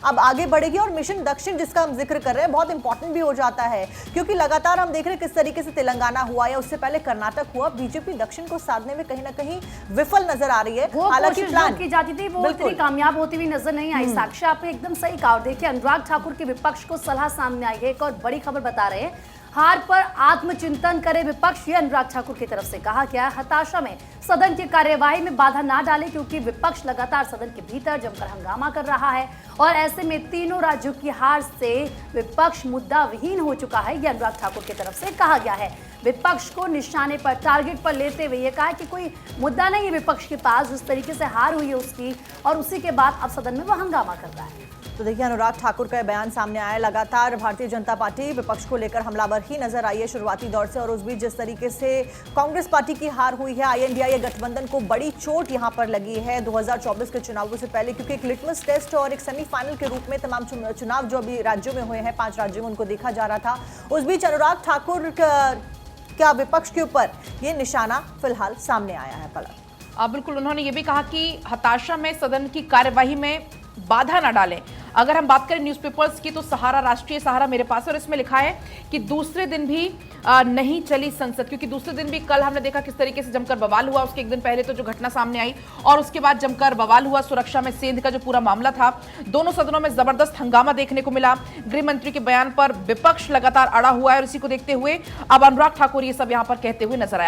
अब आगे बढ़ेगी। और मिशन दक्षिण जिसका हम जिक्र कर रहे हैं बहुत इंपॉर्टेंट भी हो जाता है, क्योंकि लगातार हम देख रहे हैं किस तरीके से तेलंगाना हुआ या उससे पहले कर्नाटक हुआ, बीजेपी दक्षिण को साधने में कहीं ना कहीं विफल नजर आ रही है। हालांकि प्लान की जाती थी वो इतनी कामयाब होती हुई नजर नहीं आई। साक्षी, आपने एकदम सही कहा। और देखिए, अनुराग ठाकुर के विपक्ष को सलाह सामने आई है। एक और बड़ी खबर बता रहे हैं, हार पर आत्मचिंतन करे विपक्ष, ये अनुराग ठाकुर की तरफ से कहा गया। हताशा में सदन की कार्यवाही में बाधा ना डाले, क्योंकि विपक्ष लगातार सदन के भीतर जमकर हंगामा कर रहा है और ऐसे में तीनों राज्यों की हार से विपक्ष मुद्दा विहीन हो चुका है, ये अनुराग ठाकुर की तरफ से कहा गया है। विपक्ष को निशाने पर, टारगेट पर लेते हुए ये कहा कि कोई मुद्दा नहीं है विपक्ष के पास, जिस तरीके से हार हुई है उसकी, और उसी के बाद अब सदन में वो हंगामा कर रहा है। तो देखिए, अनुराग ठाकुर का बयान सामने आया। लगातार भारतीय जनता पार्टी विपक्ष को लेकर हमलावर ही नजर आई है शुरुआती दौर से, और उस बीच जिस तरीके से कांग्रेस पार्टी की हार हुई है, INDIA गठबंधन को बड़ी चोट यहां पर लगी है 2024 के चुनावों से पहले, क्योंकि एक लिटमस टेस्ट और एक सेमीफाइनल के रूप में तमाम चुनाव जो अभी राज्यों में हुए हैं, 5 राज्यों में, उनको देखा जा रहा था। उस बीच अनुराग ठाकुर क्या विपक्ष के ऊपर ये निशाना फिलहाल सामने आया है। पलक, बिल्कुल, उन्होंने ये भी कहा कि हताशा में सदन की कार्यवाही में बाधा ना डालें। अगर हम बात करें न्यूज़पेपर्स की, तो सहारा, राष्ट्रीय सहारा मेरे पास है और इसमें लिखा है कि दूसरे दिन भी नहीं चली संसद, क्योंकि दूसरे दिन भी कल हमने देखा किस तरीके से जमकर बवाल हुआ। उसके एक दिन पहले तो जो घटना सामने आई और उसके बाद जमकर बवाल हुआ, सुरक्षा में सेंध का जो पूरा मामला था, दोनों सदनों में जबरदस्त हंगामा देखने को मिला। गृह मंत्री के बयान पर विपक्ष लगातार अड़ा हुआ है और इसी को देखते हुए अब अनुराग ठाकुर ये सब यहां पर कहते हुए नजर आए।